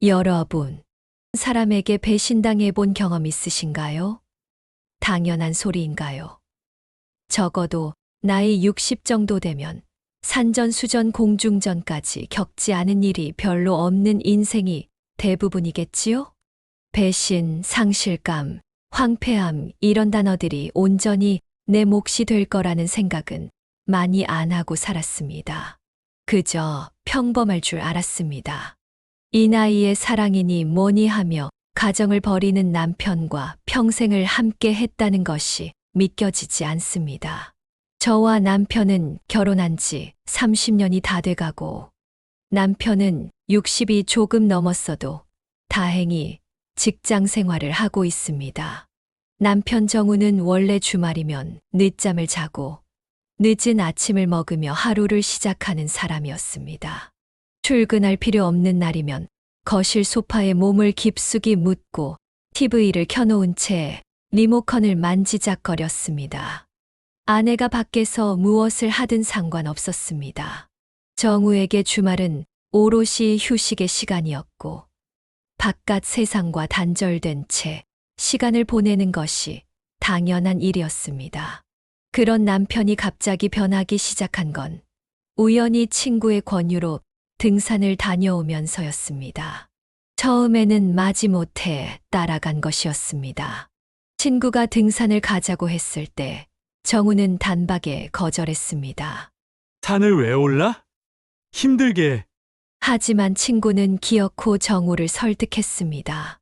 여러분, 사람에게 배신당해 본 경험 있으신가요? 당연한 소리인가요? 적어도 나이 60 정도 되면 산전수전 공중전까지 겪지 않은 일이 별로 없는 인생이 대부분이겠지요? 배신, 상실감, 황폐함 이런 단어들이 온전히 내 몫이 될 거라는 생각은 많이 안 하고 살았습니다. 그저 평범할 줄 알았습니다. 이 나이에 사랑이니 뭐니 하며 가정을 버리는 남편과 평생을 함께 했다는 것이 믿겨지지 않습니다. 저와 남편은 결혼한 지 30년이 다 돼가고 남편은 60이 조금 넘었어도 다행히 직장 생활을 하고 있습니다. 남편 정우는 원래 주말이면 늦잠을 자고 늦은 아침을 먹으며 하루를 시작하는 사람이었습니다. 출근할 필요 없는 날이면 거실 소파에 몸을 깊숙이 묻고 TV를 켜놓은 채 리모컨을 만지작거렸습니다. 아내가 밖에서 무엇을 하든 상관없었습니다. 정우에게 주말은 오롯이 휴식의 시간이었고 바깥 세상과 단절된 채 시간을 보내는 것이 당연한 일이었습니다. 그런 남편이 갑자기 변하기 시작한 건 우연히 친구의 권유로 등산을 다녀오면서였습니다. 처음에는 마지못해 따라간 것이었습니다. 친구가 등산을 가자고 했을 때 정우는 단박에 거절했습니다. 산을 왜 올라? 힘들게. 하지만 친구는 기어코 정우를 설득했습니다.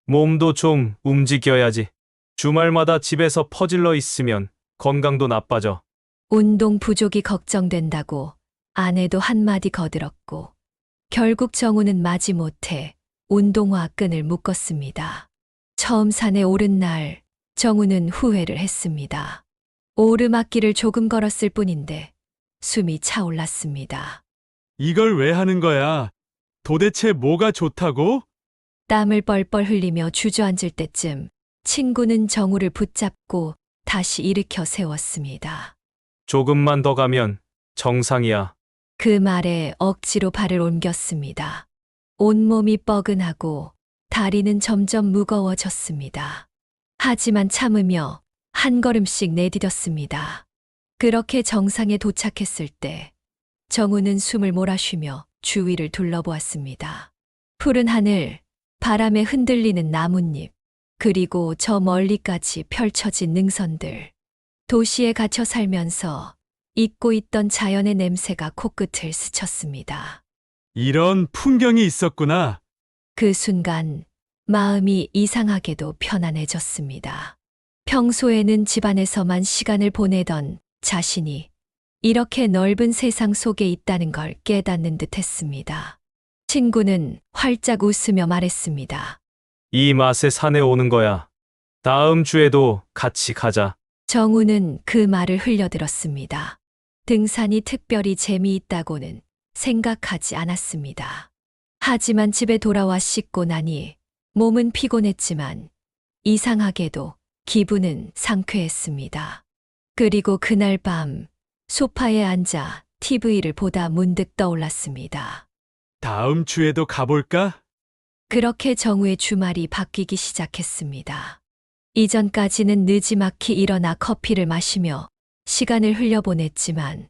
몸도 좀 움직여야지. 주말마다 집에서 퍼질러 있으면 건강도 나빠져. 운동 부족이 걱정된다고 아내도 한마디 거들었고 결국 정우는 마지못해 운동화 끈을 묶었습니다. 처음 산에 오른 날 정우는 후회를 했습니다. 오르막길을 조금 걸었을 뿐인데 숨이 차올랐습니다. 이걸 왜 하는 거야? 도대체 뭐가 좋다고? 땀을 뻘뻘 흘리며 주저앉을 때쯤 친구는 정우를 붙잡고 다시 일으켜 세웠습니다. 조금만 더 가면 정상이야. 그 말에 억지로 발을 옮겼습니다. 온몸이 뻐근하고 다리는 점점 무거워졌습니다. 하지만 참으며 한 걸음씩 내디뎠습니다. 그렇게 정상에 도착했을 때 정우는 숨을 몰아쉬며 주위를 둘러보았습니다. 푸른 하늘, 바람에 흔들리는 나뭇잎, 그리고 저 멀리까지 펼쳐진 능선들. 도시에 갇혀 살면서 잊고 있던 자연의 냄새가 코끝을 스쳤습니다. 이런 풍경이 있었구나. 그 순간 마음이 이상하게도 편안해졌습니다. 평소에는 집안에서만 시간을 보내던 자신이 이렇게 넓은 세상 속에 있다는 걸 깨닫는 듯 했습니다. 친구는 활짝 웃으며 말했습니다. 이 맛에 산에 오는 거야. 다음 주에도 같이 가자. 정우는 그 말을 흘려들었습니다. 등산이 특별히 재미있다고는 생각하지 않았습니다. 하지만 집에 돌아와 씻고 나니 몸은 피곤했지만 이상하게도 기분은 상쾌했습니다. 그리고 그날 밤 소파에 앉아 TV를 보다 문득 떠올랐습니다. 다음 주에도 가볼까? 그렇게 정우의 주말이 바뀌기 시작했습니다. 이전까지는 느지막이 일어나 커피를 마시며 시간을 흘려보냈지만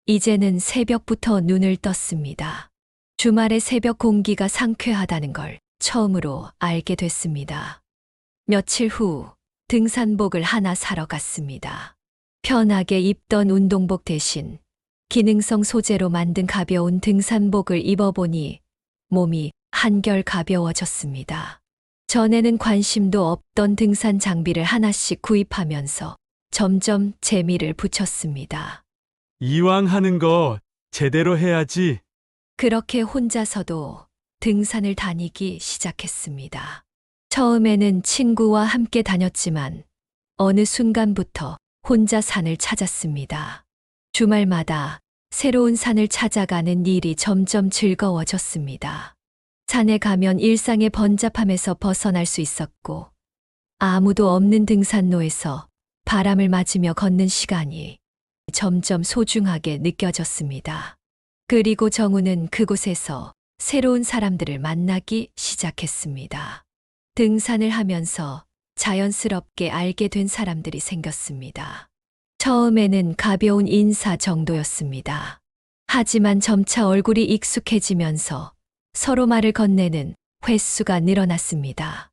이제는 새벽부터 눈을 떴습니다. 주말의 새벽 공기가 상쾌하다는 걸 처음으로 알게 됐습니다. 며칠 후 등산복을 하나 사러 갔습니다. 편하게 입던 운동복 대신 기능성 소재로 만든 가벼운 등산복을 입어보니 몸이 한결 가벼워졌습니다. 전에는 관심도 없던 등산 장비를 하나씩 구입하면서 점점 재미를 붙였습니다. 이왕 하는 거 제대로 해야지. 그렇게 혼자서도 등산을 다니기 시작했습니다. 처음에는 친구와 함께 다녔지만 어느 순간부터 혼자 산을 찾았습니다. 주말마다 새로운 산을 찾아가는 일이 점점 즐거워졌습니다. 산에 가면 일상의 번잡함에서 벗어날 수 있었고 아무도 없는 등산로에서 바람을 맞으며 걷는 시간이 점점 소중하게 느껴졌습니다. 그리고 정우는 그곳에서 새로운 사람들을 만나기 시작했습니다. 등산을 하면서 자연스럽게 알게 된 사람들이 생겼습니다. 처음에는 가벼운 인사 정도였습니다. 하지만 점차 얼굴이 익숙해지면서 서로 말을 건네는 횟수가 늘어났습니다.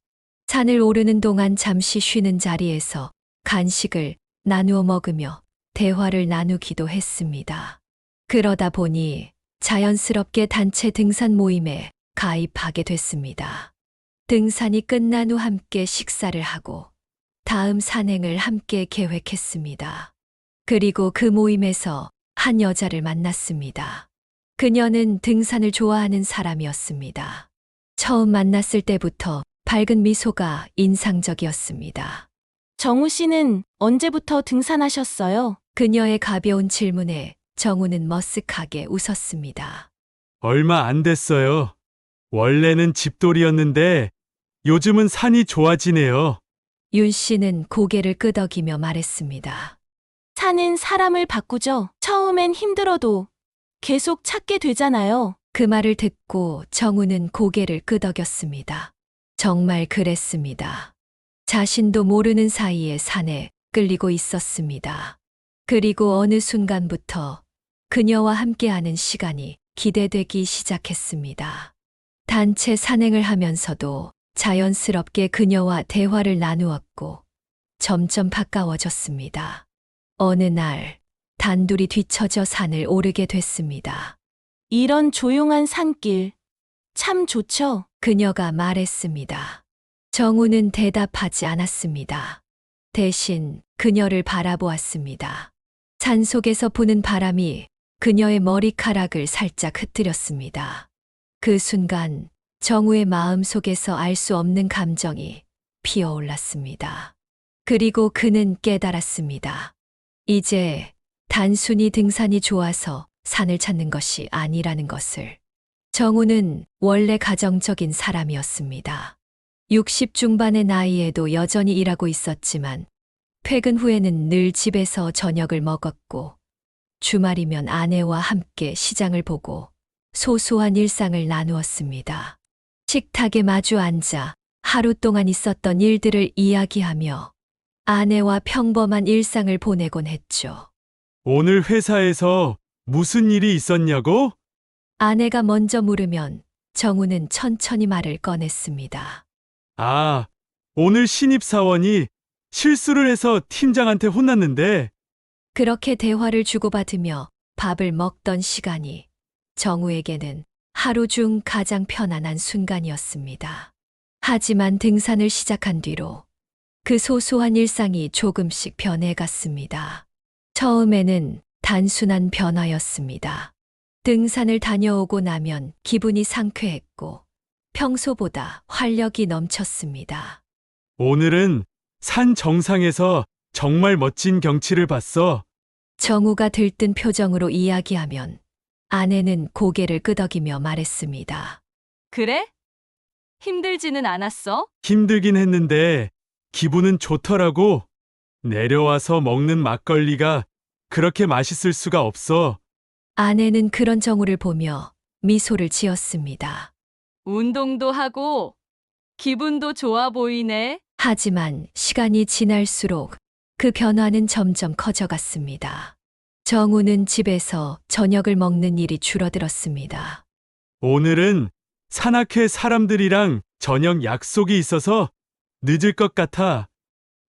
산을 오르는 동안 잠시 쉬는 자리에서 간식을 나누어 먹으며 대화를 나누기도 했습니다. 그러다 보니 자연스럽게 단체 등산 모임에 가입하게 됐습니다. 등산이 끝난 후 함께 식사를 하고 다음 산행을 함께 계획했습니다. 그리고 그 모임에서 한 여자를 만났습니다. 그녀는 등산을 좋아하는 사람이었습니다. 처음 만났을 때부터 밝은 미소가 인상적이었습니다. 정우 씨는 언제부터 등산하셨어요? 그녀의 가벼운 질문에 정우는 머쓱하게 웃었습니다. 얼마 안 됐어요. 원래는 집돌이였는데 요즘은 산이 좋아지네요. 윤 씨는 고개를 끄덕이며 말했습니다. 산은 사람을 바꾸죠. 처음엔 힘들어도 계속 찾게 되잖아요. 그 말을 듣고 정우는 고개를 끄덕였습니다. 정말 그랬습니다. 자신도 모르는 사이에 산에 끌리고 있었습니다. 그리고 어느 순간부터 그녀와 함께하는 시간이 기대되기 시작했습니다. 단체 산행을 하면서도 자연스럽게 그녀와 대화를 나누었고 점점 가까워졌습니다. 어느 날 단둘이 뒤처져 산을 오르게 됐습니다. 이런 조용한 산길 참 좋죠. 그녀가 말했습니다. 정우는 대답하지 않았습니다. 대신 그녀를 바라보았습니다. 산속에서 부는 바람이 그녀의 머리카락을 살짝 흩뜨렸습니다. 그 순간 정우의 마음 속에서 알 수 없는 감정이 피어올랐습니다. 그리고 그는 깨달았습니다. 이제 단순히 등산이 좋아서 산을 찾는 것이 아니라는 것을. 정우는 원래 가정적인 사람이었습니다. 60 중반의 나이에도 여전히 일하고 있었지만 퇴근 후에는 늘 집에서 저녁을 먹었고 주말이면 아내와 함께 시장을 보고 소소한 일상을 나누었습니다. 식탁에 마주 앉아 하루 동안 있었던 일들을 이야기하며 아내와 평범한 일상을 보내곤 했죠. 오늘 회사에서 무슨 일이 있었냐고? 아내가 먼저 물으면 정우는 천천히 말을 꺼냈습니다. 아, 오늘 신입사원이 실수를 해서 팀장한테 혼났는데 그렇게 대화를 주고받으며 밥을 먹던 시간이 정우에게는 하루 중 가장 편안한 순간이었습니다. 하지만 등산을 시작한 뒤로 그 소소한 일상이 조금씩 변해갔습니다. 처음에는 단순한 변화였습니다. 등산을 다녀오고 나면 기분이 상쾌했고 평소보다 활력이 넘쳤습니다. 오늘은 산 정상에서 정말 멋진 경치를 봤어. 정우가 들뜬 표정으로 이야기하면 아내는 고개를 끄덕이며 말했습니다. 그래? 힘들지는 않았어? 힘들긴 했는데 기분은 좋더라고. 내려와서 먹는 막걸리가 그렇게 맛있을 수가 없어. 아내는 그런 정우를 보며 미소를 지었습니다. 운동도 하고 기분도 좋아 보이네. 하지만 시간이 지날수록 그 변화는 점점 커져갔습니다. 정우는 집에서 저녁을 먹는 일이 줄어들었습니다. 오늘은 산악회 사람들이랑 저녁 약속이 있어서 늦을 것 같아.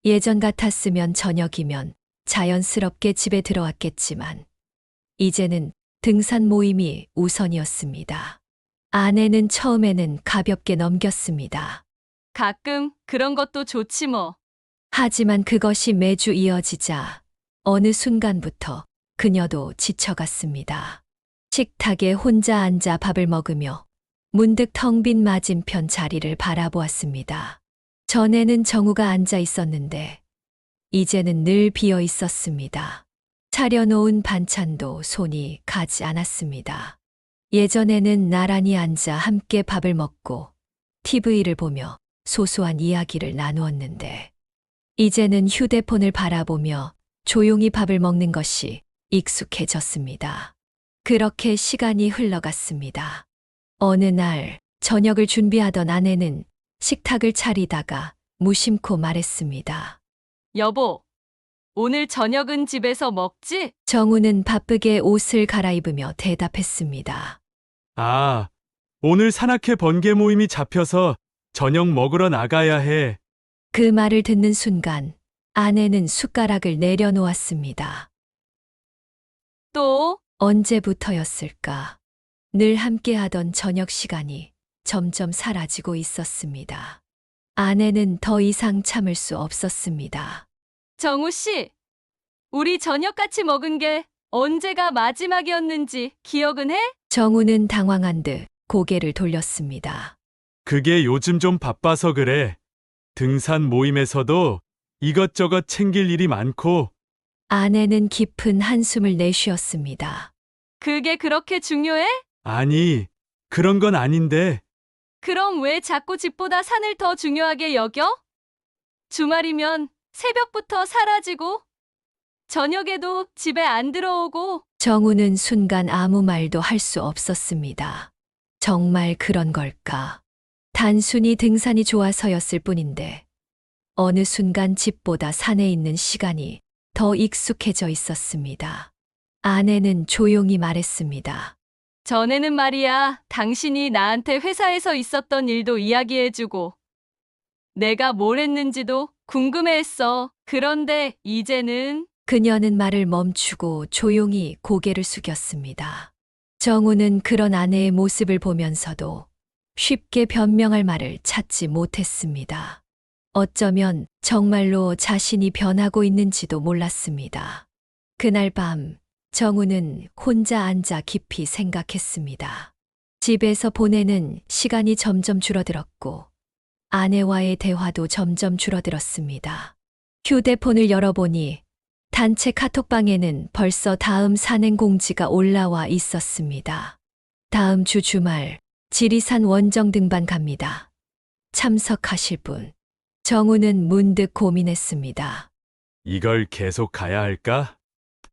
예전 같았으면 저녁이면 자연스럽게 집에 들어왔겠지만 이제는 등산 모임이 우선이었습니다. 아내는 처음에는 가볍게 넘겼습니다. 가끔 그런 것도 좋지 뭐. 하지만 그것이 매주 이어지자 어느 순간부터 그녀도 지쳐갔습니다. 식탁에 혼자 앉아 밥을 먹으며 문득 텅 빈 맞은편 자리를 바라보았습니다. 전에는 정우가 앉아 있었는데 이제는 늘 비어 있었습니다. 차려놓은 반찬도 손이 가지 않았습니다. 예전에는 나란히 앉아 함께 밥을 먹고 TV를 보며 소소한 이야기를 나누었는데 이제는 휴대폰을 바라보며 조용히 밥을 먹는 것이 익숙해졌습니다. 그렇게 시간이 흘러갔습니다. 어느 날 저녁을 준비하던 아내는 식탁을 차리다가 무심코 말했습니다. 여보, 오늘 저녁은 집에서 먹지? 정우는 바쁘게 옷을 갈아입으며 대답했습니다. 아, 오늘 산악회 번개 모임이 잡혀서 저녁 먹으러 나가야 해. 그 말을 듣는 순간 아내는 숟가락을 내려놓았습니다. 또? 언제부터였을까? 늘 함께하던 저녁 시간이 점점 사라지고 있었습니다. 아내는 더 이상 참을 수 없었습니다. 정우 씨, 우리 저녁 같이 먹은 게 언제가 마지막이었는지 기억은 해? 정우는 당황한 듯 고개를 돌렸습니다. 그게 요즘 좀 바빠서 그래. 등산 모임에서도 이것저것 챙길 일이 많고. 아내는 깊은 한숨을 내쉬었습니다. 그게 그렇게 중요해? 아니, 그런 건 아닌데. 그럼 왜 자꾸 집보다 산을 더 중요하게 여겨? 주말이면 새벽부터 사라지고, 저녁에도 집에 안 들어오고, 정우는 순간 아무 말도 할 수 없었습니다. 정말 그런 걸까? 단순히 등산이 좋아서였을 뿐인데, 어느 순간 집보다 산에 있는 시간이 더 익숙해져 있었습니다. 아내는 조용히 말했습니다. 전에는 말이야, 당신이 나한테 회사에서 있었던 일도 이야기해주고, 내가 뭘 했는지도 궁금해했어. 그런데 이제는 그녀는 말을 멈추고 조용히 고개를 숙였습니다. 정우는 그런 아내의 모습을 보면서도 쉽게 변명할 말을 찾지 못했습니다. 어쩌면 정말로 자신이 변하고 있는지도 몰랐습니다. 그날 밤 정우는 혼자 앉아 깊이 생각했습니다. 집에서 보내는 시간이 점점 줄어들었고 아내와의 대화도 점점 줄어들었습니다. 휴대폰을 열어보니 단체 카톡방에는 벌써 다음 산행 공지가 올라와 있었습니다. 다음 주 주말 지리산 원정 등반 갑니다. 참석하실 분. 정우는 문득 고민했습니다. 이걸 계속 가야 할까?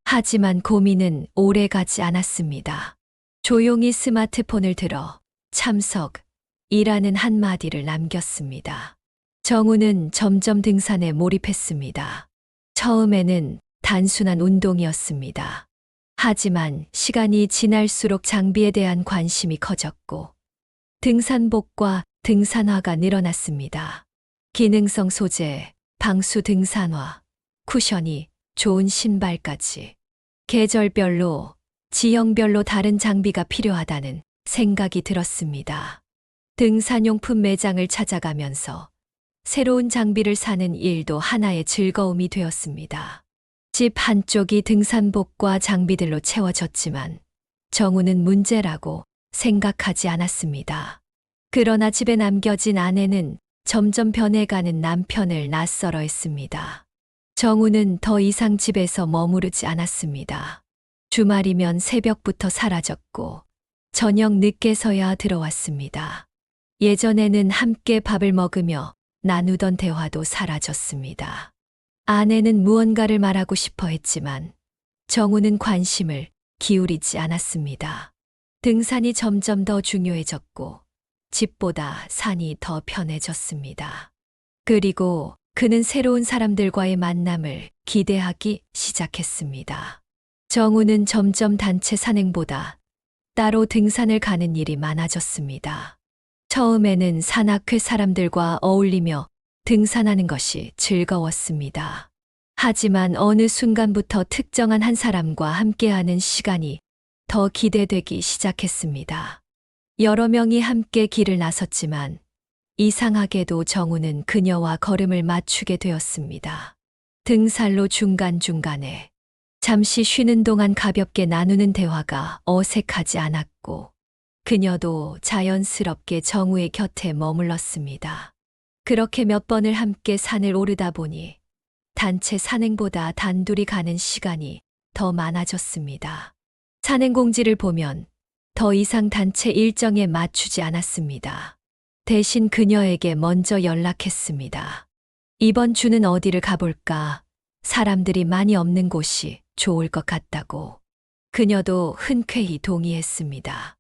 하지만 고민은 오래 가지 않았습니다. 조용히 스마트폰을 들어 참석이라는 한마디를 남겼습니다. 정우는 점점 등산에 몰입했습니다. 처음에는 단순한 운동이었습니다. 하지만 시간이 지날수록 장비에 대한 관심이 커졌고 등산복과 등산화가 늘어났습니다. 기능성 소재, 방수 등산화, 쿠션이 좋은 신발까지 계절별로, 지형별로 다른 장비가 필요하다는 생각이 들었습니다. 등산용품 매장을 찾아가면서 새로운 장비를 사는 일도 하나의 즐거움이 되었습니다. 집 한쪽이 등산복과 장비들로 채워졌지만 정우는 문제라고 생각하지 않았습니다. 그러나 집에 남겨진 아내는 점점 변해가는 남편을 낯설어 했습니다. 정우는 더 이상 집에서 머무르지 않았습니다. 주말이면 새벽부터 사라졌고 저녁 늦게서야 들어왔습니다. 예전에는 함께 밥을 먹으며 나누던 대화도 사라졌습니다. 아내는 무언가를 말하고 싶어 했지만 정우는 관심을 기울이지 않았습니다. 등산이 점점 더 중요해졌고 집보다 산이 더 편해졌습니다. 그리고 그는 새로운 사람들과의 만남을 기대하기 시작했습니다. 정우는 점점 단체 산행보다 따로 등산을 가는 일이 많아졌습니다. 처음에는 산악회 사람들과 어울리며 등산하는 것이 즐거웠습니다. 하지만 어느 순간부터 특정한 한 사람과 함께하는 시간이 더 기대되기 시작했습니다. 여러 명이 함께 길을 나섰지만 이상하게도 정우는 그녀와 걸음을 맞추게 되었습니다. 등산로 중간중간에 잠시 쉬는 동안 가볍게 나누는 대화가 어색하지 않았고 그녀도 자연스럽게 정우의 곁에 머물렀습니다. 그렇게 몇 번을 함께 산을 오르다 보니 단체 산행보다 단둘이 가는 시간이 더 많아졌습니다. 산행 공지를 보면 더 이상 단체 일정에 맞추지 않았습니다. 대신 그녀에게 먼저 연락했습니다. 이번 주는 어디를 가볼까? 사람들이 많이 없는 곳이 좋을 것 같다고. 그녀도 흔쾌히 동의했습니다.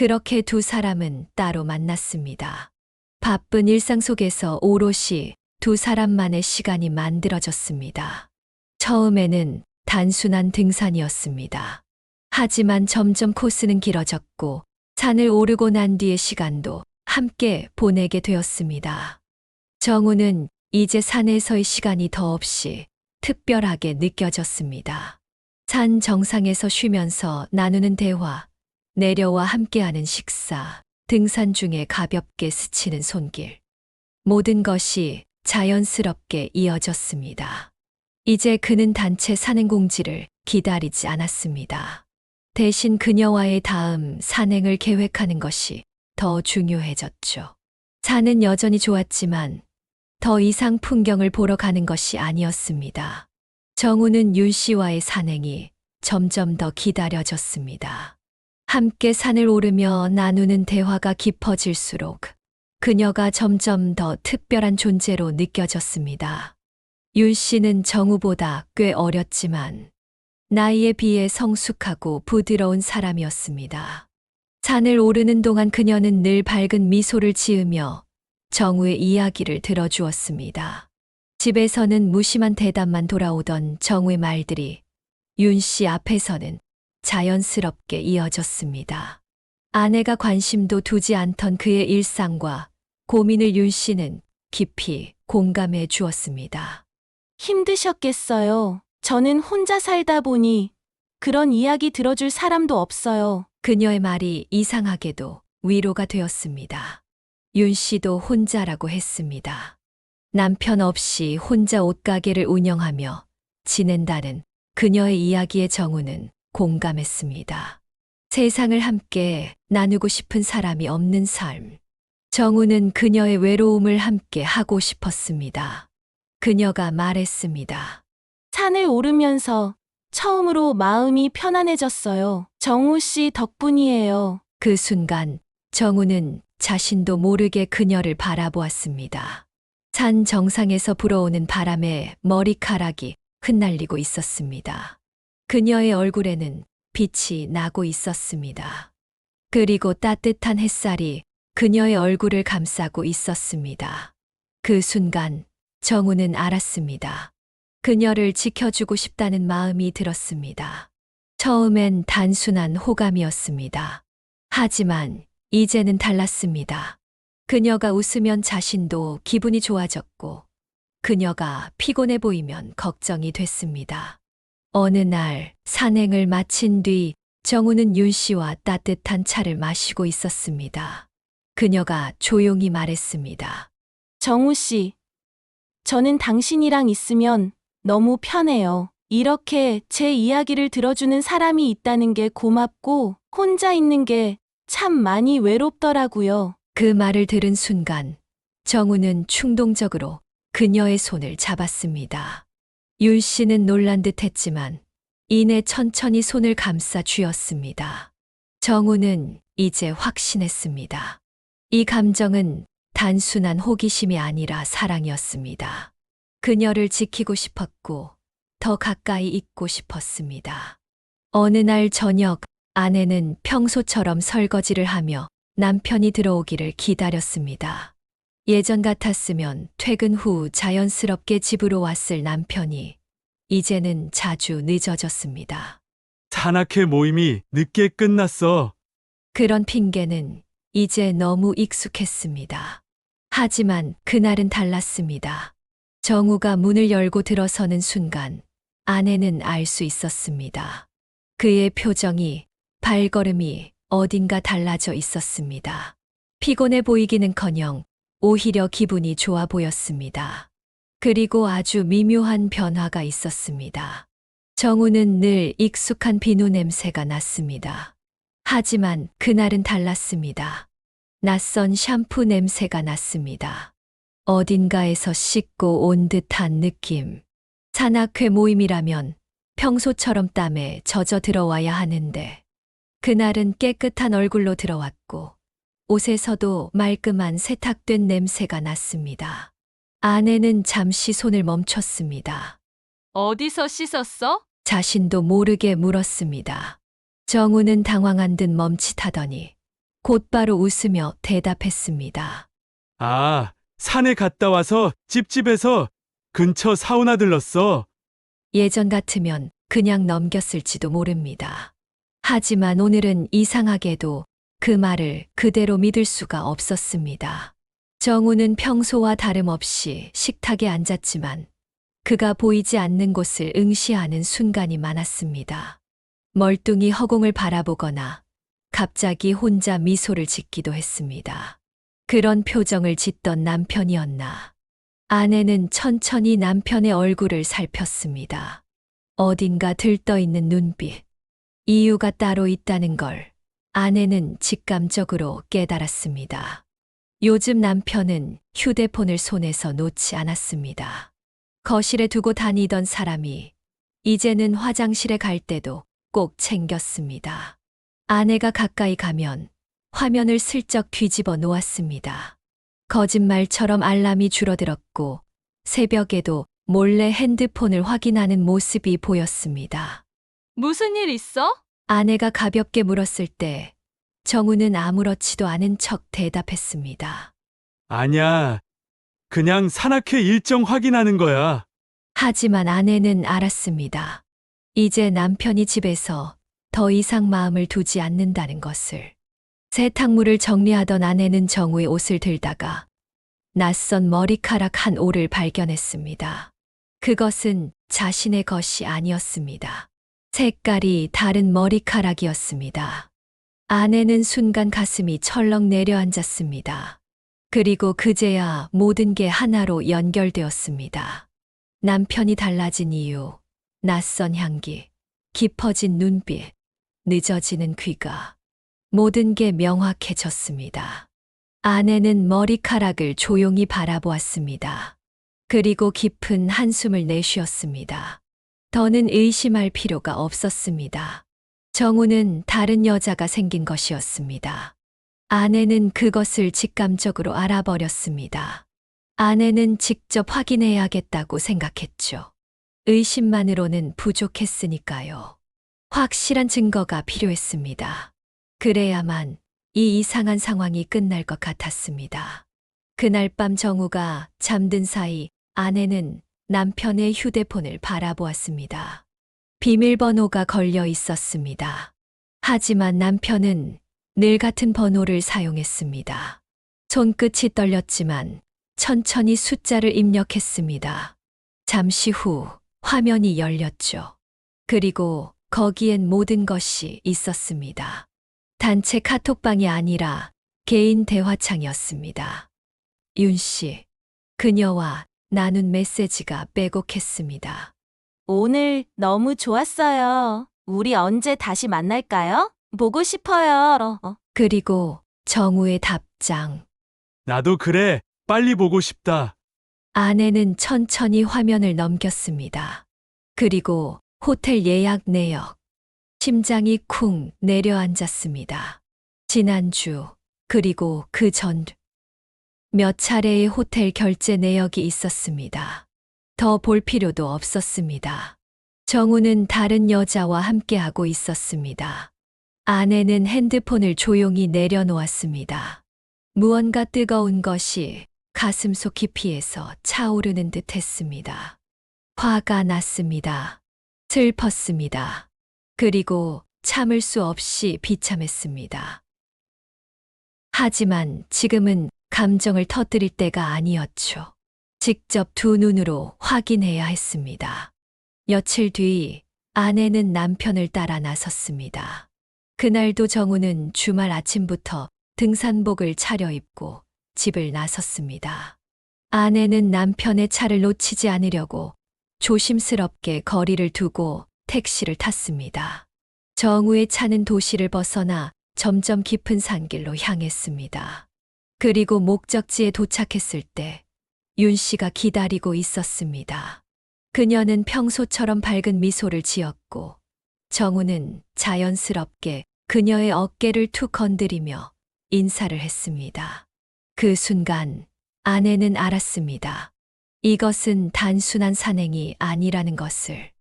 그렇게 두 사람은 따로 만났습니다. 바쁜 일상 속에서 오롯이 두 사람만의 시간이 만들어졌습니다. 처음에는 단순한 등산이었습니다. 하지만 점점 코스는 길어졌고 산을 오르고 난 뒤의 시간도 함께 보내게 되었습니다. 정우는 이제 산에서의 시간이 더없이 특별하게 느껴졌습니다. 산 정상에서 쉬면서 나누는 대화, 내려와 함께하는 식사, 등산 중에 가볍게 스치는 손길. 모든 것이 자연스럽게 이어졌습니다. 이제 그는 단체 산행공지를 기다리지 않았습니다. 대신 그녀와의 다음 산행을 계획하는 것이 더 중요해졌죠. 산은 여전히 좋았지만 더 이상 풍경을 보러 가는 것이 아니었습니다. 정우는 윤 씨와의 산행이 점점 더 기다려졌습니다. 함께 산을 오르며 나누는 대화가 깊어질수록 그녀가 점점 더 특별한 존재로 느껴졌습니다. 윤 씨는 정우보다 꽤 어렸지만 나이에 비해 성숙하고 부드러운 사람이었습니다. 산을 오르는 동안 그녀는 늘 밝은 미소를 지으며 정우의 이야기를 들어주었습니다. 집에서는 무심한 대답만 돌아오던 정우의 말들이 윤 씨 앞에서는 자연스럽게 이어졌습니다. 아내가 관심도 두지 않던 그의 일상과 고민을 윤 씨는 깊이 공감해 주었습니다. 힘드셨겠어요. 저는 혼자 살다 보니 그런 이야기 들어줄 사람도 없어요. 그녀의 말이 이상하게도 위로가 되었습니다. 윤 씨도 혼자라고 했습니다. 남편 없이 혼자 옷가게를 운영하며 지낸다는 그녀의 이야기에 정우는 공감했습니다. 세상을 함께 나누고 싶은 사람이 없는 삶. 정우는 그녀의 외로움을 함께 하고 싶었습니다. 그녀가 말했습니다. 산을 오르면서 처음으로 마음이 편안해졌어요. 정우 씨 덕분이에요. 그 순간 정우는 자신도 모르게 그녀를 바라보았습니다. 산 정상에서 불어오는 바람에 머리카락이 흩날리고 있었습니다. 그녀의 얼굴에는 빛이 나고 있었습니다. 그리고 따뜻한 햇살이 그녀의 얼굴을 감싸고 있었습니다. 그 순간 정우는 알았습니다. 그녀를 지켜주고 싶다는 마음이 들었습니다. 처음엔 단순한 호감이었습니다. 하지만 이제는 달랐습니다. 그녀가 웃으면 자신도 기분이 좋아졌고 그녀가 피곤해 보이면 걱정이 됐습니다. 어느 날 산행을 마친 뒤 정우는 윤 씨와 따뜻한 차를 마시고 있었습니다. 그녀가 조용히 말했습니다. 정우 씨, 저는 당신이랑 있으면 너무 편해요. 이렇게 제 이야기를 들어주는 사람이 있다는 게 고맙고 혼자 있는 게 참 많이 외롭더라고요. 그 말을 들은 순간 정우는 충동적으로 그녀의 손을 잡았습니다. 윤 씨는 놀란 듯 했지만 이내 천천히 손을 감싸 쥐었습니다. 정우는 이제 확신했습니다. 이 감정은 단순한 호기심이 아니라 사랑이었습니다. 그녀를 지키고 싶었고 더 가까이 있고 싶었습니다. 어느 날 저녁 아내는 평소처럼 설거지를 하며 남편이 들어오기를 기다렸습니다. 예전 같았으면 퇴근 후 자연스럽게 집으로 왔을 남편이 이제는 자주 늦어졌습니다. 산악회 모임이 늦게 끝났어. 그런 핑계는 이제 너무 익숙했습니다. 하지만 그날은 달랐습니다. 정우가 문을 열고 들어서는 순간 아내는 알 수 있었습니다. 그의 표정이, 발걸음이 어딘가 달라져 있었습니다. 피곤해 보이기는커녕 오히려 기분이 좋아 보였습니다. 그리고 아주 미묘한 변화가 있었습니다. 정우는 늘 익숙한 비누 냄새가 났습니다. 하지만 그날은 달랐습니다. 낯선 샴푸 냄새가 났습니다. 어딘가에서 씻고 온 듯한 느낌. 산악회 모임이라면 평소처럼 땀에 젖어 들어와야 하는데 그날은 깨끗한 얼굴로 들어왔고 옷에서도 말끔한 세탁된 냄새가 났습니다. 아내는 잠시 손을 멈췄습니다. 어디서 씻었어? 자신도 모르게 물었습니다. 정우는 당황한 듯 멈칫하더니 곧바로 웃으며 대답했습니다. 아, 산에 갔다 와서 찝찝해서 근처 사우나 들렀어. 예전 같으면 그냥 넘겼을지도 모릅니다. 하지만 오늘은 이상하게도 그 말을 그대로 믿을 수가 없었습니다. 정우는 평소와 다름없이 식탁에 앉았지만 그가 보이지 않는 곳을 응시하는 순간이 많았습니다. 멀뚱히 허공을 바라보거나 갑자기 혼자 미소를 짓기도 했습니다. 그런 표정을 짓던 남편이었나. 아내는 천천히 남편의 얼굴을 살폈습니다. 어딘가 들떠있는 눈빛. 이유가 따로 있다는 걸 아내는 직감적으로 깨달았습니다. 요즘 남편은 휴대폰을 손에서 놓지 않았습니다. 거실에 두고 다니던 사람이 이제는 화장실에 갈 때도 꼭 챙겼습니다. 아내가 가까이 가면 화면을 슬쩍 뒤집어 놓았습니다. 거짓말처럼 알람이 줄어들었고 새벽에도 몰래 핸드폰을 확인하는 모습이 보였습니다. 무슨 일 있어? 아내가 가볍게 물었을 때 정우는 아무렇지도 않은 척 대답했습니다. 아냐, 그냥 산악회 일정 확인하는 거야. 하지만 아내는 알았습니다. 이제 남편이 집에서 더 이상 마음을 두지 않는다는 것을. 세탁물을 정리하던 아내는 정우의 옷을 들다가 낯선 머리카락 한 올을 발견했습니다. 그것은 자신의 것이 아니었습니다. 색깔이 다른 머리카락이었습니다. 아내는 순간 가슴이 철렁 내려앉았습니다. 그리고 그제야 모든 게 하나로 연결되었습니다. 남편이 달라진 이유, 낯선 향기, 깊어진 눈빛, 늦어지는 귀가. 모든 게 명확해졌습니다. 아내는 머리카락을 조용히 바라보았습니다. 그리고 깊은 한숨을 내쉬었습니다. 더는 의심할 필요가 없었습니다. 정우는 다른 여자가 생긴 것이었습니다. 아내는 그것을 직감적으로 알아버렸습니다. 아내는 직접 확인해야겠다고 생각했죠. 의심만으로는 부족했으니까요. 확실한 증거가 필요했습니다. 그래야만 이 이상한 상황이 끝날 것 같았습니다. 그날 밤 정우가 잠든 사이 아내는 남편의 휴대폰을 바라보았습니다. 비밀번호가 걸려 있었습니다. 하지만 남편은 늘 같은 번호를 사용했습니다. 손끝이 떨렸지만 천천히 숫자를 입력했습니다. 잠시 후 화면이 열렸죠. 그리고 거기엔 모든 것이 있었습니다. 단체 카톡방이 아니라 개인 대화창이었습니다. 윤 씨, 그녀와 나눈 메시지가 빼곡했습니다. 오늘 너무 좋았어요. 우리 언제 다시 만날까요? 보고 싶어요. 그리고 정우의 답장. 나도 그래, 빨리 보고 싶다. 아내는 천천히 화면을 넘겼습니다. 그리고 호텔 예약 내역. 심장이 쿵 내려앉았습니다. 지난주, 그리고 그 전, 몇 차례의 호텔 결제 내역이 있었습니다. 더 볼 필요도 없었습니다. 정우는 다른 여자와 함께하고 있었습니다. 아내는 핸드폰을 조용히 내려놓았습니다. 무언가 뜨거운 것이 가슴속 깊이에서 차오르는 듯 했습니다. 화가 났습니다. 슬펐습니다. 그리고 참을 수 없이 비참했습니다. 하지만 지금은 감정을 터뜨릴 때가 아니었죠. 직접 두 눈으로 확인해야 했습니다. 며칠 뒤 아내는 남편을 따라 나섰습니다. 그날도 정우는 주말 아침부터 등산복을 차려입고 집을 나섰습니다. 아내는 남편의 차를 놓치지 않으려고 조심스럽게 거리를 두고 택시를 탔습니다. 정우의 차는 도시를 벗어나 점점 깊은 산길로 향했습니다. 그리고 목적지에 도착했을 때 윤 씨가 기다리고 있었습니다. 그녀는 평소처럼 밝은 미소를 지었고 정우는 자연스럽게 그녀의 어깨를 툭 건드리며 인사를 했습니다. 그 순간 아내는 알았습니다. 이것은 단순한 산행이 아니라는 것을.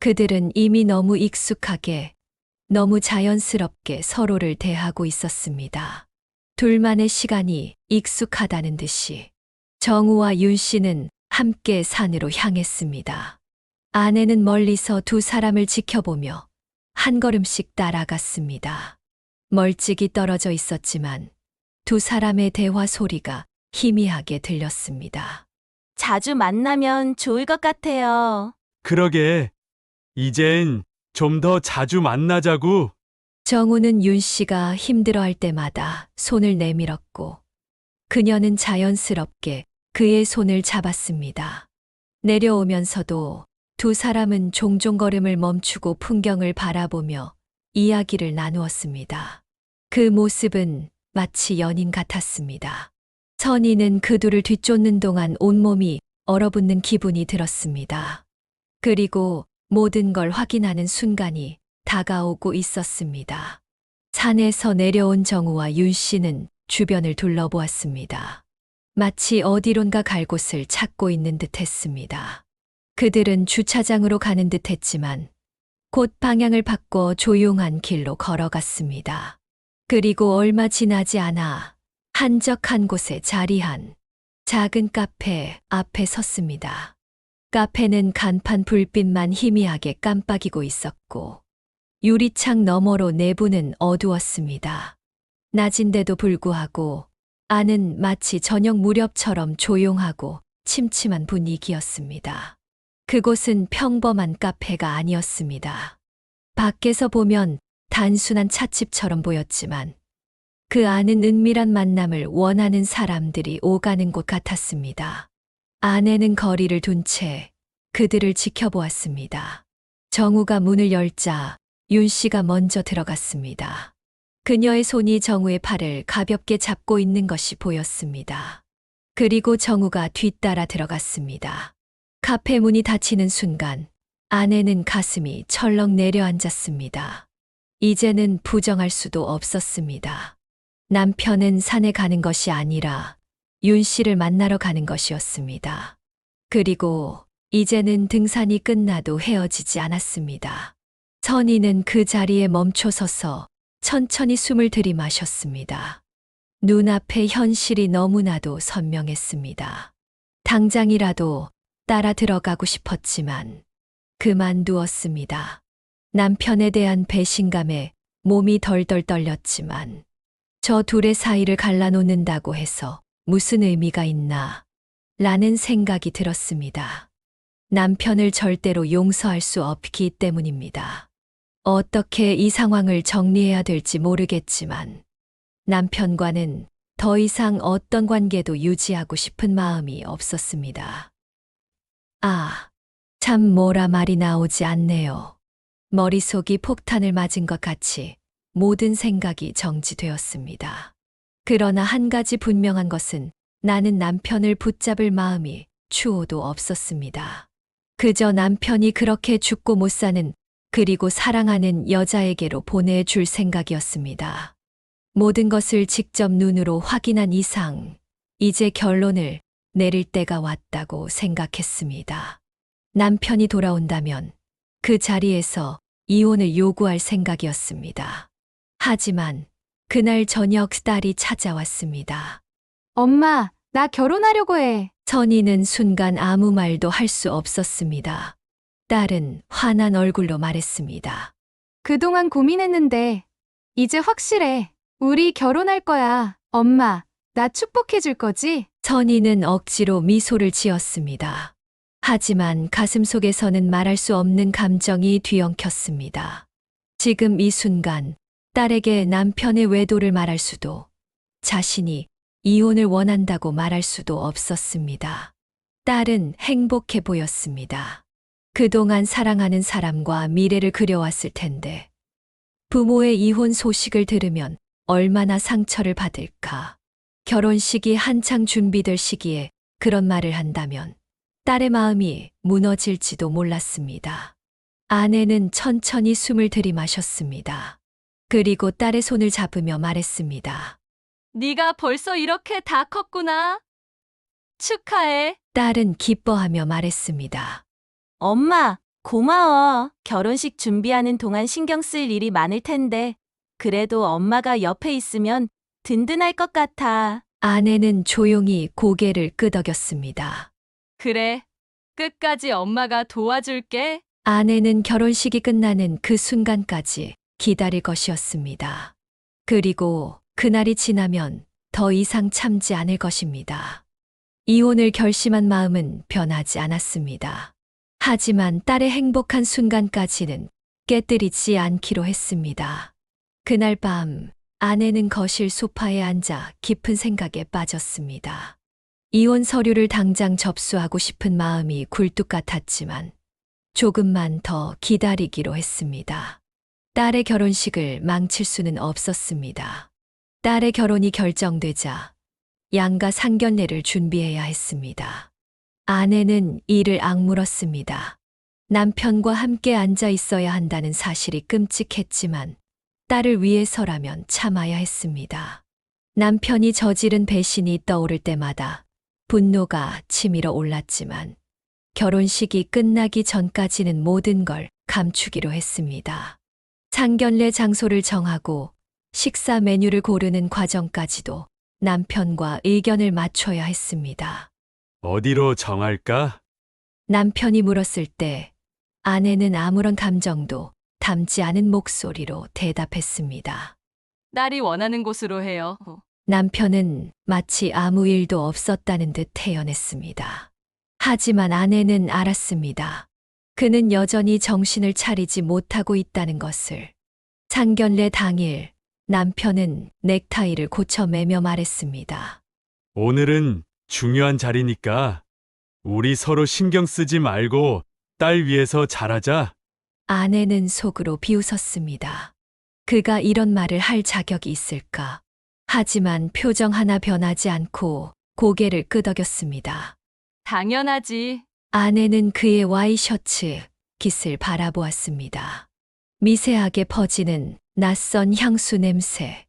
그들은 이미 너무 익숙하게, 너무 자연스럽게 서로를 대하고 있었습니다. 둘만의 시간이 익숙하다는 듯이 정우와 윤 씨는 함께 산으로 향했습니다. 아내는 멀리서 두 사람을 지켜보며 한 걸음씩 따라갔습니다. 멀찍이 떨어져 있었지만 두 사람의 대화 소리가 희미하게 들렸습니다. 자주 만나면 좋을 것 같아요. 그러게. 이젠 좀 더 자주 만나자고. 정우는 윤 씨가 힘들어할 때마다 손을 내밀었고 그녀는 자연스럽게 그의 손을 잡았습니다. 내려오면서도 두 사람은 종종 걸음을 멈추고 풍경을 바라보며 이야기를 나누었습니다. 그 모습은 마치 연인 같았습니다. 선희는 그 둘을 뒤쫓는 동안 온몸이 얼어붙는 기분이 들었습니다. 그리고 모든 걸 확인하는 순간이 다가오고 있었습니다. 산에서 내려온 정우와 윤 씨는 주변을 둘러보았습니다. 마치 어디론가 갈 곳을 찾고 있는 듯 했습니다. 그들은 주차장으로 가는 듯 했지만 곧 방향을 바꿔 조용한 길로 걸어갔습니다. 그리고 얼마 지나지 않아 한적한 곳에 자리한 작은 카페 앞에 섰습니다. 카페는 간판 불빛만 희미하게 깜빡이고 있었고 유리창 너머로 내부는 어두웠습니다. 낮인데도 불구하고 안은 마치 저녁 무렵처럼 조용하고 침침한 분위기였습니다. 그곳은 평범한 카페가 아니었습니다. 밖에서 보면 단순한 찻집처럼 보였지만 그 안은 은밀한 만남을 원하는 사람들이 오가는 곳 같았습니다. 아내는 거리를 둔 채 그들을 지켜보았습니다. 정우가 문을 열자 윤 씨가 먼저 들어갔습니다. 그녀의 손이 정우의 팔을 가볍게 잡고 있는 것이 보였습니다. 그리고 정우가 뒤따라 들어갔습니다. 카페 문이 닫히는 순간 아내는 가슴이 철렁 내려앉았습니다. 이제는 부정할 수도 없었습니다. 남편은 산에 가는 것이 아니라 윤 씨를 만나러 가는 것이었습니다. 그리고 이제는 등산이 끝나도 헤어지지 않았습니다. 선희는 그 자리에 멈춰 서서 천천히 숨을 들이마셨습니다. 눈앞의 현실이 너무나도 선명했습니다. 당장이라도 따라 들어가고 싶었지만 그만두었습니다. 남편에 대한 배신감에 몸이 덜덜 떨렸지만 저 둘의 사이를 갈라놓는다고 해서 무슨 의미가 있나 라는 생각이 들었습니다. 남편을 절대로 용서할 수 없기 때문입니다. 어떻게 이 상황을 정리해야 될지 모르겠지만 남편과는 더 이상 어떤 관계도 유지하고 싶은 마음이 없었습니다. 참 뭐라 말이 나오지 않네요. 머릿속이 폭탄을 맞은 것 같이 모든 생각이 정지되었습니다. 그러나 한 가지 분명한 것은 나는 남편을 붙잡을 마음이 추호도 없었습니다. 그저 남편이 그렇게 죽고 못 사는 그리고 사랑하는 여자에게로 보내줄 생각이었습니다. 모든 것을 직접 눈으로 확인한 이상 이제 결론을 내릴 때가 왔다고 생각했습니다. 남편이 돌아온다면 그 자리에서 이혼을 요구할 생각이었습니다. 하지만 그날 저녁 딸이 찾아왔습니다. 엄마, 나 결혼하려고 해. 선희는 순간 아무 말도 할 수 없었습니다. 딸은 화난 얼굴로 말했습니다. 그동안 고민했는데, 이제 확실해. 우리 결혼할 거야. 엄마, 나 축복해 줄 거지? 선희는 억지로 미소를 지었습니다. 하지만 가슴속에서는 말할 수 없는 감정이 뒤엉켰습니다. 지금 이 순간 딸에게 남편의 외도를 말할 수도, 자신이 이혼을 원한다고 말할 수도 없었습니다. 딸은 행복해 보였습니다. 그동안 사랑하는 사람과 미래를 그려왔을 텐데, 부모의 이혼 소식을 들으면 얼마나 상처를 받을까. 결혼식이 한창 준비될 시기에 그런 말을 한다면 딸의 마음이 무너질지도 몰랐습니다. 아내는 천천히 숨을 들이마셨습니다. 그리고 딸의 손을 잡으며 말했습니다. 네가 벌써 이렇게 다 컸구나. 축하해. 딸은 기뻐하며 말했습니다. 엄마, 고마워. 결혼식 준비하는 동안 신경 쓸 일이 많을 텐데, 그래도 엄마가 옆에 있으면 든든할 것 같아. 아내는 조용히 고개를 끄덕였습니다. 그래. 끝까지 엄마가 도와줄게. 아내는 결혼식이 끝나는 그 순간까지 기다릴 것이었습니다. 그리고 그날이 지나면 더 이상 참지 않을 것입니다. 이혼을 결심한 마음은 변하지 않았습니다. 하지만 딸의 행복한 순간까지는 깨뜨리지 않기로 했습니다. 그날 밤 아내는 거실 소파에 앉아 깊은 생각에 빠졌습니다. 이혼 서류를 당장 접수하고 싶은 마음이 굴뚝 같았지만 조금만 더 기다리기로 했습니다. 딸의 결혼식을 망칠 수는 없었습니다. 딸의 결혼이 결정되자 양가 상견례를 준비해야 했습니다. 아내는 이를 악물었습니다. 남편과 함께 앉아 있어야 한다는 사실이 끔찍했지만 딸을 위해서라면 참아야 했습니다. 남편이 저지른 배신이 떠오를 때마다 분노가 치밀어 올랐지만 결혼식이 끝나기 전까지는 모든 걸 감추기로 했습니다. 상견례 장소를 정하고 식사 메뉴를 고르는 과정까지도 남편과 의견을 맞춰야 했습니다. 어디로 정할까? 남편이 물었을 때 아내는 아무런 감정도 담지 않은 목소리로 대답했습니다. 딸이 원하는 곳으로 해요. 남편은 마치 아무 일도 없었다는 듯 태연했습니다. 하지만 아내는 알았습니다. 그는 여전히 정신을 차리지 못하고 있다는 것을. 상견례 당일 남편은 넥타이를 고쳐 매며 말했습니다. 오늘은 중요한 자리니까 우리 서로 신경 쓰지 말고 딸 위해서 잘하자. 아내는 속으로 비웃었습니다. 그가 이런 말을 할 자격이 있을까? 하지만 표정 하나 변하지 않고 고개를 끄덕였습니다. 당연하지. 아내는 그의 와이셔츠 깃을 바라보았습니다. 미세하게 퍼지는 낯선 향수 냄새,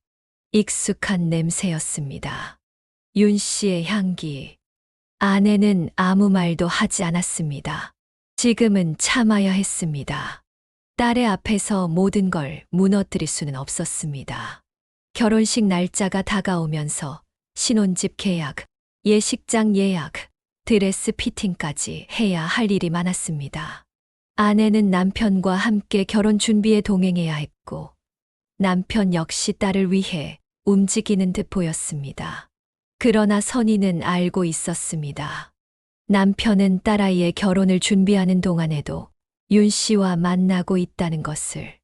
익숙한 냄새였습니다. 윤 씨의 향기. 아내는 아무 말도 하지 않았습니다. 지금은 참아야 했습니다. 딸의 앞에서 모든 걸 무너뜨릴 수는 없었습니다. 결혼식 날짜가 다가오면서 신혼집 계약, 예식장 예약, 드레스 피팅까지 해야 할 일이 많았습니다. 아내는 남편과 함께 결혼 준비에 동행해야 했고, 남편 역시 딸을 위해 움직이는 듯 보였습니다. 그러나 선희는 알고 있었습니다. 남편은 딸아이의 결혼을 준비하는 동안에도 윤 씨와 만나고 있다는 것을.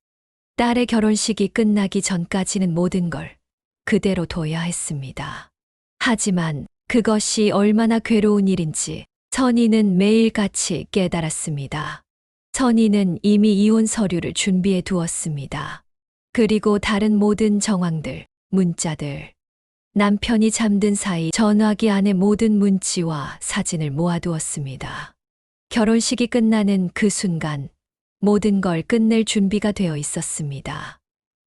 딸의 결혼식이 끝나기 전까지는 모든 걸 그대로 둬야 했습니다. 하지만 그것이 얼마나 괴로운 일인지 선희는 매일같이 깨달았습니다. 선희는 이미 이혼 서류를 준비해 두었습니다. 그리고 다른 모든 정황들, 문자들. 남편이 잠든 사이 전화기 안에 모든 문지와 사진을 모아두었습니다. 결혼식이 끝나는 그 순간 모든 걸 끝낼 준비가 되어 있었습니다.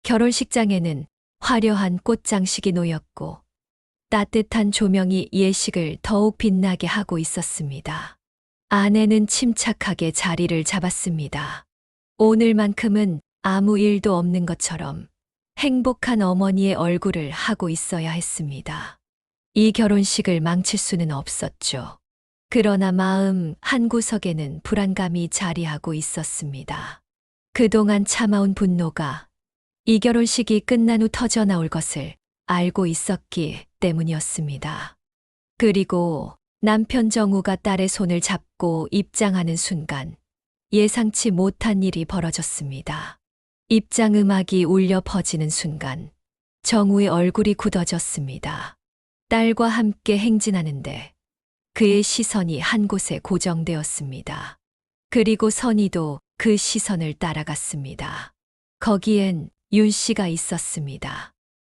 결혼식장에는 화려한 꽃장식이 놓였고 따뜻한 조명이 예식을 더욱 빛나게 하고 있었습니다. 아내는 침착하게 자리를 잡았습니다. 오늘만큼은 아무 일도 없는 것처럼 행복한 어머니의 얼굴을 하고 있어야 했습니다. 이 결혼식을 망칠 수는 없었죠. 그러나 마음 한구석에는 불안감이 자리하고 있었습니다. 그동안 참아온 분노가 이 결혼식이 끝난 후 터져나올 것을 알고 있었기 때문이었습니다. 그리고 남편 정우가 딸의 손을 잡고 입장하는 순간 예상치 못한 일이 벌어졌습니다. 입장 음악이 울려 퍼지는 순간 정우의 얼굴이 굳어졌습니다. 딸과 함께 행진하는데 그의 시선이 한 곳에 고정되었습니다. 그리고 선희도 그 시선을 따라갔습니다. 거기엔 윤 씨가 있었습니다.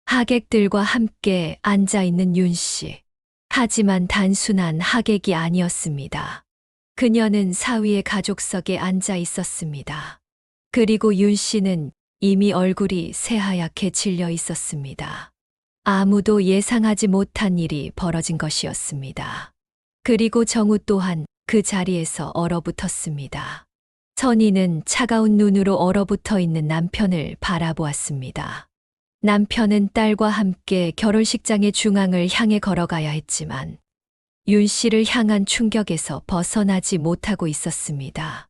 하객들과 함께 앉아 있는 윤 씨. 하지만 단순한 하객이 아니었습니다. 그녀는 사위의 가족석에 앉아 있었습니다. 그리고 윤 씨는 이미 얼굴이 새하얗게 질려 있었습니다. 아무도 예상하지 못한 일이 벌어진 것이었습니다. 그리고 정우 또한 그 자리에서 얼어붙었습니다. 선희는 차가운 눈으로 얼어붙어 있는 남편을 바라보았습니다. 남편은 딸과 함께 결혼식장의 중앙을 향해 걸어가야 했지만 윤 씨를 향한 충격에서 벗어나지 못하고 있었습니다.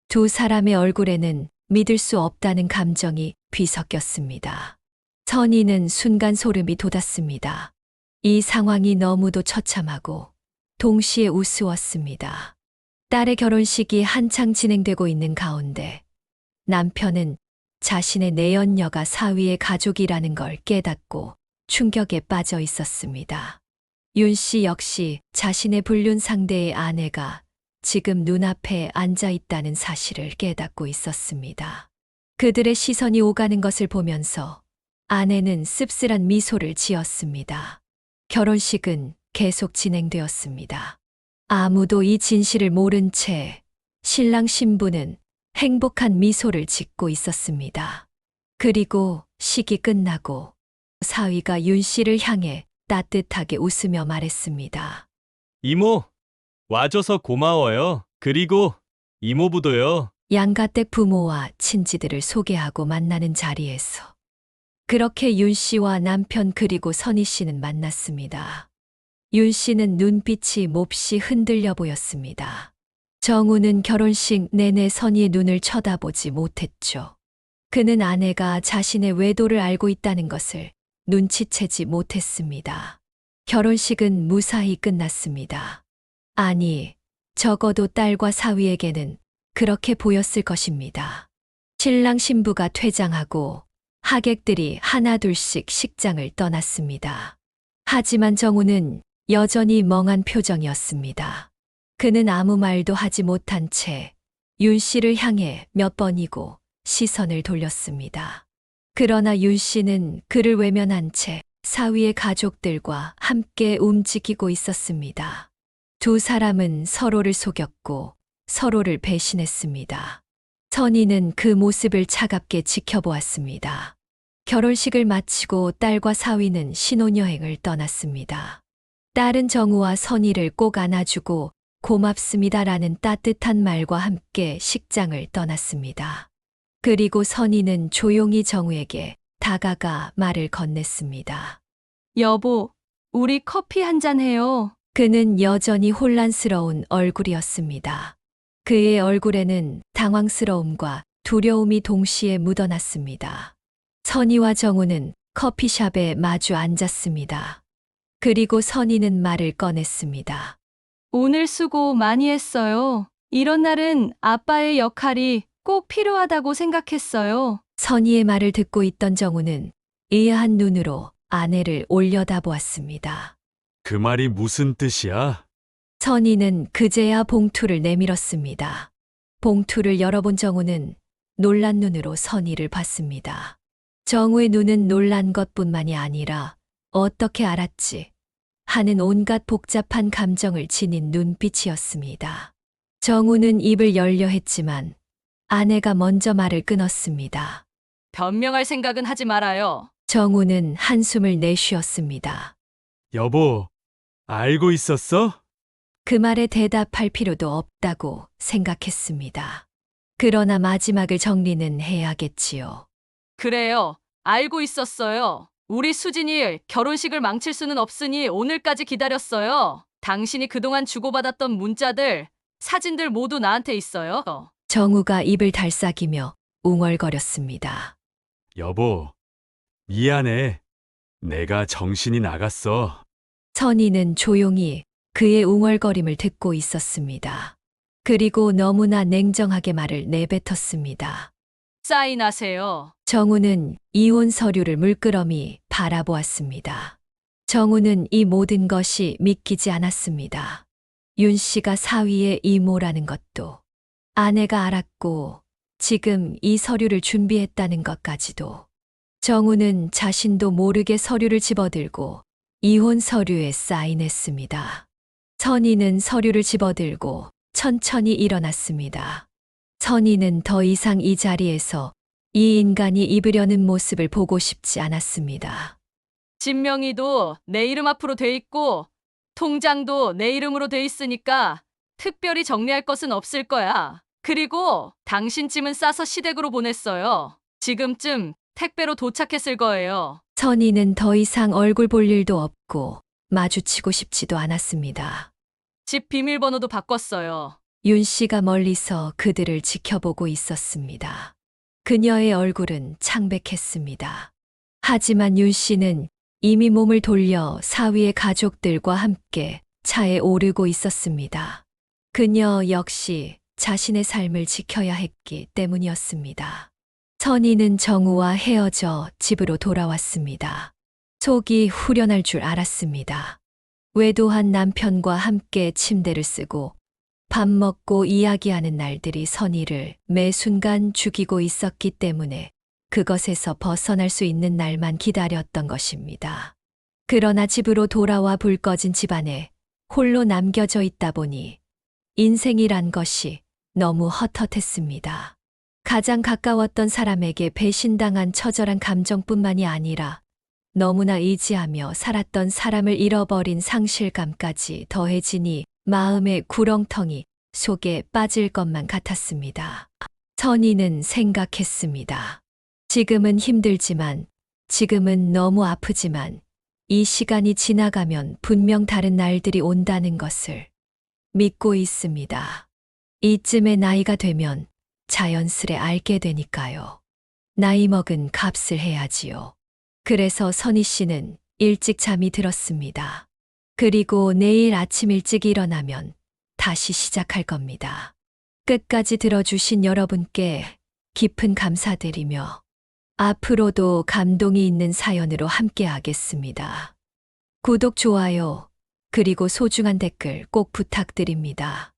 두 사람의 얼굴에는 믿을 수 없다는 감정이 뒤섞였습니다. 선희는 순간 소름이 돋았습니다. 이 상황이 너무도 처참하고 동시에 우스웠습니다. 딸의 결혼식이 한창 진행되고 있는 가운데 남편은 자신의 내연녀가 사위의 가족이라는 걸 깨닫고 충격에 빠져 있었습니다. 윤 씨 역시 자신의 불륜 상대의 아내가 지금 눈앞에 앉아 있다는 사실을 깨닫고 있었습니다. 그들의 시선이 오가는 것을 보면서 아내는 씁쓸한 미소를 지었습니다. 결혼식은 계속 진행되었습니다. 아무도 이 진실을 모른 채 신랑 신부는 행복한 미소를 짓고 있었습니다. 그리고 식이 끝나고 사위가 윤 씨를 향해 따뜻하게 웃으며 말했습니다. 이모, 와줘서 고마워요. 그리고 이모부도요. 양가댁 부모와 친지들을 소개하고 만나는 자리에서 그렇게 윤 씨와 남편 그리고 선희 씨는 만났습니다. 윤 씨는 눈빛이 몹시 흔들려 보였습니다. 정우는 결혼식 내내 선희의 눈을 쳐다보지 못했죠. 그는 아내가 자신의 외도를 알고 있다는 것을 눈치채지 못했습니다. 결혼식은 무사히 끝났습니다. 아니, 적어도 딸과 사위에게는 그렇게 보였을 것입니다. 신랑 신부가 퇴장하고 하객들이 하나둘씩 식장을 떠났습니다. 하지만 정우는 여전히 멍한 표정이었습니다. 그는 아무 말도 하지 못한 채 윤 씨를 향해 몇 번이고 시선을 돌렸습니다. 그러나 윤 씨는 그를 외면한 채 사위의 가족들과 함께 움직이고 있었습니다. 두 사람은 서로를 속였고 서로를 배신했습니다. 선희는 그 모습을 차갑게 지켜보았습니다. 결혼식을 마치고 딸과 사위는 신혼여행을 떠났습니다. 딸은 정우와 선희를 꼭 안아주고 고맙습니다라는 따뜻한 말과 함께 식장을 떠났습니다. 그리고 선희는 조용히 정우에게 다가가 말을 건넸습니다. 여보, 우리 커피 한잔 해요. 그는 여전히 혼란스러운 얼굴이었습니다. 그의 얼굴에는 당황스러움과 두려움이 동시에 묻어났습니다. 선희와 정우는 커피숍에 마주 앉았습니다. 그리고 선희는 말을 꺼냈습니다. 오늘 수고 많이 했어요. 이런 날은 아빠의 역할이 꼭 필요하다고 생각했어요. 선희의 말을 듣고 있던 정우는 의아한 눈으로 아내를 올려다보았습니다. 그 말이 무슨 뜻이야? 선희는 그제야 봉투를 내밀었습니다. 봉투를 열어본 정우는 놀란 눈으로 선희를 봤습니다. 정우의 눈은 놀란 것뿐만이 아니라 어떻게 알았지? 하는 온갖 복잡한 감정을 지닌 눈빛이었습니다. 정우는 입을 열려 했지만 아내가 먼저 말을 끊었습니다. 변명할 생각은 하지 말아요. 정우는 한숨을 내쉬었습니다. 여보, 알고 있었어? 그 말에 대답할 필요도 없다고 생각했습니다. 그러나 마지막을 정리는 해야겠지요. 그래요. 알고 있었어요. 우리 수진이 결혼식을 망칠 수는 없으니 오늘까지 기다렸어요. 당신이 그동안 주고받았던 문자들, 사진들 모두 나한테 있어요. 정우가 입을 달싹이며 웅얼거렸습니다. 여보, 미안해. 내가 정신이 나갔어. 선희는 조용히 그의 웅얼거림을 듣고 있었습니다. 그리고 너무나 냉정하게 말을 내뱉었습니다. 사인하세요. 정우는 이혼 서류를 물끄러미 바라보았습니다. 정우는 이 모든 것이 믿기지 않았습니다. 윤 씨가 사위의 이모라는 것도, 아내가 알았고 지금 이 서류를 준비했다는 것까지도. 정우는 자신도 모르게 서류를 집어들고 이혼 서류에 사인했습니다. 선희는 서류를 집어들고 천천히 일어났습니다. 선희는 더 이상 이 자리에서 이 인간이 입으려는 모습을 보고 싶지 않았습니다. 진명이도 내 이름 앞으로 돼 있고 통장도 내 이름으로 돼 있으니까 특별히 정리할 것은 없을 거야. 그리고 당신 짐은 싸서 시댁으로 보냈어요. 지금쯤 택배로 도착했을 거예요. 선희는 더 이상 얼굴 볼 일도 없고 마주치고 싶지도 않았습니다. 집 비밀번호도 바꿨어요. 윤 씨가 멀리서 그들을 지켜보고 있었습니다. 그녀의 얼굴은 창백했습니다. 하지만 윤 씨는 이미 몸을 돌려 사위의 가족들과 함께 차에 오르고 있었습니다. 그녀 역시 자신의 삶을 지켜야 했기 때문이었습니다. 선희는 정우와 헤어져 집으로 돌아왔습니다. 속이 후련할 줄 알았습니다. 외도한 남편과 함께 침대를 쓰고 밥 먹고 이야기하는 날들이 선희를 매 순간 죽이고 있었기 때문에 그것에서 벗어날 수 있는 날만 기다렸던 것입니다. 그러나 집으로 돌아와 불 꺼진 집안에 홀로 남겨져 있다 보니 인생이란 것이 너무 헛헛했습니다. 가장 가까웠던 사람에게 배신당한 처절한 감정뿐만이 아니라 너무나 의지하며 살았던 사람을 잃어버린 상실감까지 더해지니 마음의 구렁텅이 속에 빠질 것만 같았습니다. 선희는 생각했습니다. 지금은 힘들지만, 지금은 너무 아프지만, 이 시간이 지나가면 분명 다른 날들이 온다는 것을 믿고 있습니다. 이쯤의 나이가 되면 자연스레 알게 되니까요. 나이 먹은 값을 해야지요. 그래서 선희 씨는 일찍 잠이 들었습니다. 그리고 내일 아침 일찍 일어나면 다시 시작할 겁니다. 끝까지 들어주신 여러분께 깊은 감사드리며 앞으로도 감동이 있는 사연으로 함께 하겠습니다. 구독, 좋아요, 그리고 소중한 댓글 꼭 부탁드립니다.